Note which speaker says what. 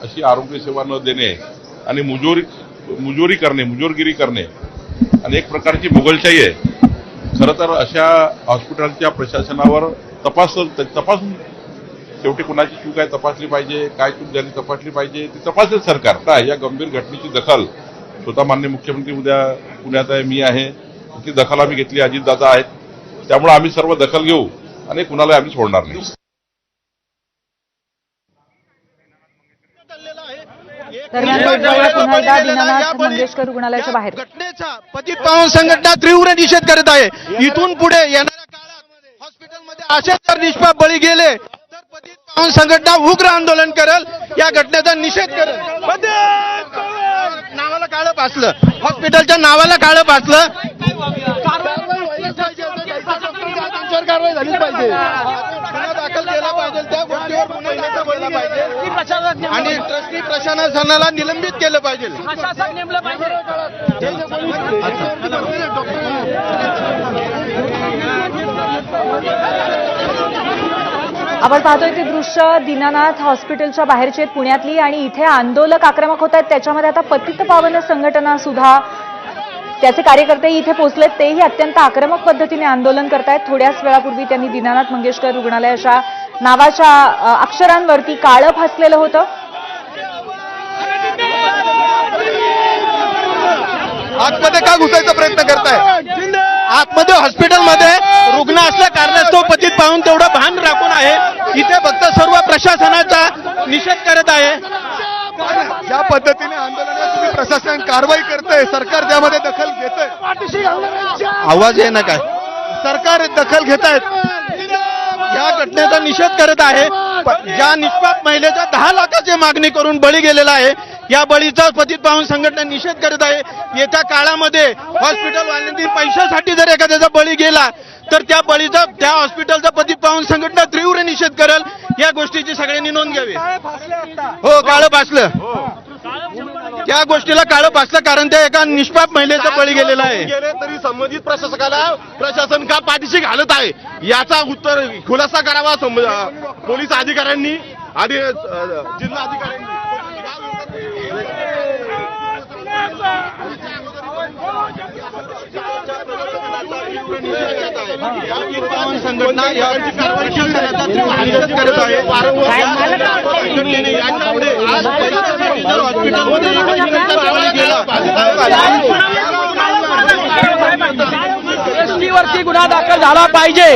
Speaker 1: अशी आरोग्य सेवा न देणे आणि मुजोरगिरी करणे आणि एक प्रकारची मुघलशाही आहे। खरं तर अशा हॉस्पिटलच्या प्रशासनावर तपासून शेवटी कुणाची चूक आहे तपासली पाहिजे, काय चूक झाली तपासली पाहिजे, ती तपासेल सरकार। या गंभीर घटनेची दखल स्वतः माननीय मुख्यमंत्री उद्या पुण्यात आहे, मी आहे, ती दखल आम्ही घेतली, अजितदादा आहेत, त्यामुळे आम्ही सर्व दखल घेऊ आणि कुणाला आम्ही सोडणार नाही।
Speaker 2: मंगेशकर रुग्णालयाच्या बाहेर
Speaker 3: घटनेचा पतित पावन संघटना तीव्र निषेध करत आहे। इथून पुढे येणाऱ्या काळात हॉस्पिटलमध्ये असे जर निष्पाप बळी गेले तर पतित पावन संघटना उग्र आंदोलन करेल, या घटनेचा निषेध करेल। नावाला काळं फासलं, हॉस्पिटलच्या नावाला काळं फासलं, कारवाई झाली पाहिजे, गुन्हा दाखल केला पाहिजे, त्या गोष्टीवर गुन्हा दाखल केला पाहिजे आणि ट्रस्टी प्रशासनाला निलंबित केलं पाहिजे।
Speaker 2: आपण पाहतोय ते दृश्य दीनानाथ हॉस्पिटलच्या बाहेरचे पुण्यातली आणि इथे आंदोलक आक्रमक होत आहेत। त्याच्यामध्ये आता पतित पावन संघटना सुद्धा त्याचे कार्यकर्ते इथे पोहोचलेत, तेही अत्यंत आक्रमक पद्धतीने आंदोलन करतायत। थोड्याच वेळापूर्वी त्यांनी दीनानाथ मंगेशकर रुग्णालयाच्या नावाच्या अक्षरांवरती काळं फासलेलं होतं।
Speaker 3: आतमध्ये का घुसायचा प्रयत्न करताय? आतमध्ये हॉस्पिटलमध्ये रुग्ण असल्या कारणास्तव पतित पावन तेवढं भान राखून आहे, इथे फक्त सर्व प्रशासनाचा निषेध करत आहे। ज्या पद्धतीने आंदोलनात तुम्ही प्रशासन कारवाई करतंय, सरकार त्यामध्ये दखल घेतंय, आवाज आहे ना काय, सरकार दखल घेत आहेत, या घटनेचा निषेध करत आहे। ज्या निष्पाप महिलेच्या 10 लाखाची मागणी करून बळी गेलेला आहे, या बळीचा पतित पावन संघटना निषेध करत आहे। येत्या काळामध्ये हॉस्पिटल वाल्यांनी पैशासाठी जर एखाद्याचा बळी गेला तर त्या बळीचा, त्या हॉस्पिटलचा पतित पावन संघटना तीव्र निषेध करेल, या गोष्टीची सगळ्यांनी नोंद घ्यावी। हो, काळं फासलं, त्या गोष्टीला काळं फासलं कारण त्या एका निष्पाप महिलेचा बळी गेलेला आहे।
Speaker 4: गेले तरी संबंधित प्रशासकाला प्रशासन का पाठीशी घालत आहे याचा उत्तर खुलासा करावा पोलीस अधिकाऱ्यांनी आणि जिल्हा अधिकाऱ्यांनी। संघटना याची कारवाई करण्याचा निषेध करत आहे।
Speaker 3: एसटीवरती गुन्हा दाखल झाला पाहिजे।